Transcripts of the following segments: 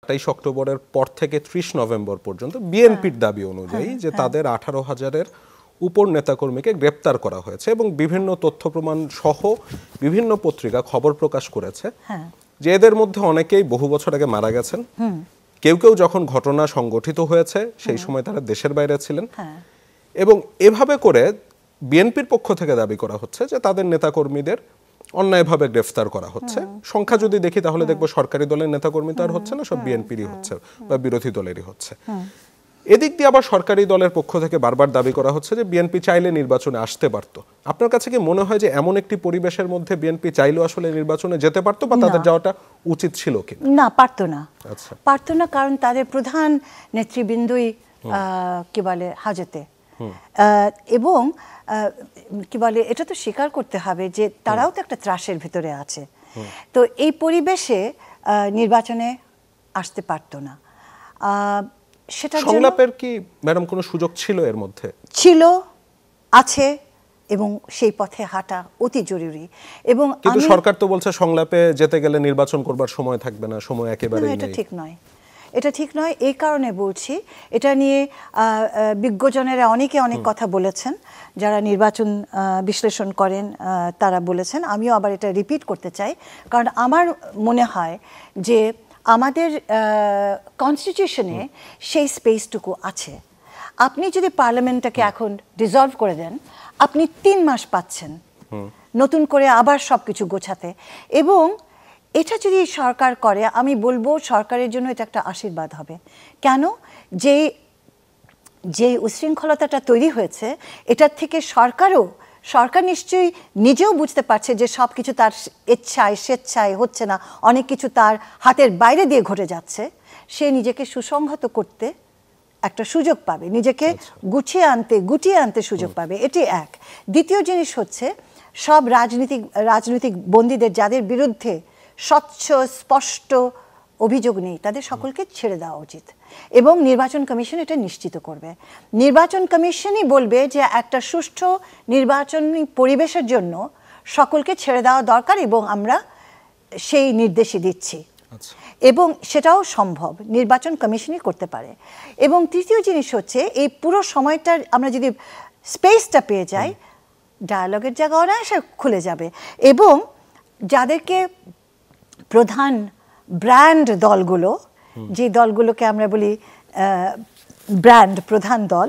28 অক্টোবরের পর থেকে 30 নভেম্বর পর্যন্ত বিএনপির দাবি অনুযায়ী যে তাদের 18,000-এর উপর নেতাকর্মীকে গ্রেপ্তার করা হয়েছে এবং বিভিন্ন তথ্য প্রমাণ সহ বিভিন্ন পত্রিকা খবর প্রকাশ করেছে যে এদের মধ্যে অনেকেই বহু বছর আগে মারা গেছেন, কেউ কেউ যখন ঘটনা সংগঠিত হয়েছে সেই সময় তারা দেশের বাইরে ছিলেন, এবং এভাবে করে বিএনপির পক্ষ থেকে দাবি করা হচ্ছে যে তাদের নেতাকর্মীদের অন্যায়ভাবে গ্রেফতার করা হচ্ছে। সংখ্যা যদি দেখি তাহলে দেখবো সরকারি দলের নেতাকর্মী তো আর হচ্ছে না, সব বিএনপিরই হচ্ছে বা বিরোধী দলেরই হচ্ছে। এদিক দিয়ে আবার সরকারি দলের পক্ষ থেকে বারবার দাবি করা হচ্ছে যে বিএনপি চাইলে নির্বাচনে আসতে পারতো। আপনার কাছে কি মনে হয় যে এমন একটি পরিবেশের মধ্যে বিএনপি চাইলেও আসলে নির্বাচনে যেতে পারতো বা তাদের যাওয়াটা উচিত ছিল কি? না, পারতো না। আচ্ছা, পারতো না, কারণ তাদের প্রধান নেতৃবৃন্দই কি বলে হাজতে, এবং কি বলে এটা তো স্বীকার করতে হবে যে তারাও তো একটা ত্রাসের ভিতরে আছে। তো এই পরিবেশে নির্বাচনে আসতে পারতো না। সেটা সংলাপের কি ম্যাডাম কোনো সুযোগ ছিল এর মধ্যে? ছিল, আছে, এবং সেই পথে হাঁটা অতি জরুরি। এবং কিন্তু সরকার তো বলছে সংলাপে যেতে গেলে নির্বাচন করবার সময় থাকবে না, সময় একেবারেই নেই। এটা ঠিক নয়, এটা ঠিক নয়। এই কারণে বলছি, এটা নিয়ে বিজ্ঞজনেরা অনেকে অনেক কথা বলেছেন, যারা নির্বাচন বিশ্লেষণ করেন তারা বলেছেন। আমিও আবার এটা রিপিট করতে চাই, কারণ আমার মনে হয় যে আমাদের কনস্টিটিউশনে সেই স্পেসটুকু আছে। আপনি যদি পার্লামেন্টটাকে এখন ডিসলভ করে দেন, আপনি 3 মাস পাচ্ছেন নতুন করে আবার সব কিছু গোছাতে, এবং এটা যদি সরকার করে, আমি বলবো সরকারের জন্য এটা একটা আশীর্বাদ হবে। কেন? যে উশৃঙ্খলতাটা তৈরি হয়েছে, এটার থেকে সরকার নিশ্চয়ই নিজেও বুঝতে পারছে যে সব কিছু তার ইচ্ছায় স্বেচ্ছায় হচ্ছে না, অনেক কিছু তার হাতের বাইরে দিয়ে ঘটে যাচ্ছে। সে নিজেকে সুসংহত করতে একটা সুযোগ পাবে, নিজেকে গুটিয়ে আনতে সুযোগ পাবে। এটি এক। দ্বিতীয় জিনিস হচ্ছে, সব রাজনৈতিক বন্দীদের যাদের বিরুদ্ধে স্বচ্ছ স্পষ্ট অভিযোগ নেই, তাদের সকলকে ছেড়ে দেওয়া উচিত, এবং নির্বাচন কমিশন এটা নিশ্চিত করবে। নির্বাচন কমিশনই বলবে যে একটা সুষ্ঠু নির্বাচনী পরিবেশের জন্য সকলকে ছেড়ে দেওয়া দরকার, এবং আমরা সেই নির্দেশই দিচ্ছি, এবং সেটাও সম্ভব, নির্বাচন কমিশনই করতে পারে। এবং তৃতীয় জিনিস হচ্ছে, এই পুরো সময়টা আমরা যদি স্পেসটা পেয়ে যাই, ডায়ালগের জায়গা অনায়াসে খুলে যাবে, এবং যাদেরকে প্রধান ব্র্যান্ড দলগুলো, যে দলগুলোকে আমরা বলি ব্র্যান্ড প্রধান দল,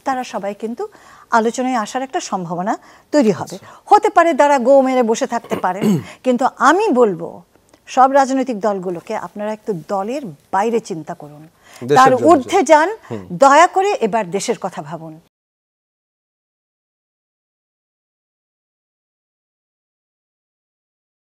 তারা সবাই কিন্তু আলোচনায় আসার একটা সম্ভাবনা তৈরি হবে। হতে পারে তারা গো মেরে বসে থাকতে পারে, কিন্তু আমি বলবো সব রাজনৈতিক দলগুলোকে আপনারা একটু দলের বাইরে চিন্তা করুন, তার ঊর্ধ্বে যান, দয়া করে এবার দেশের কথা ভাবুন।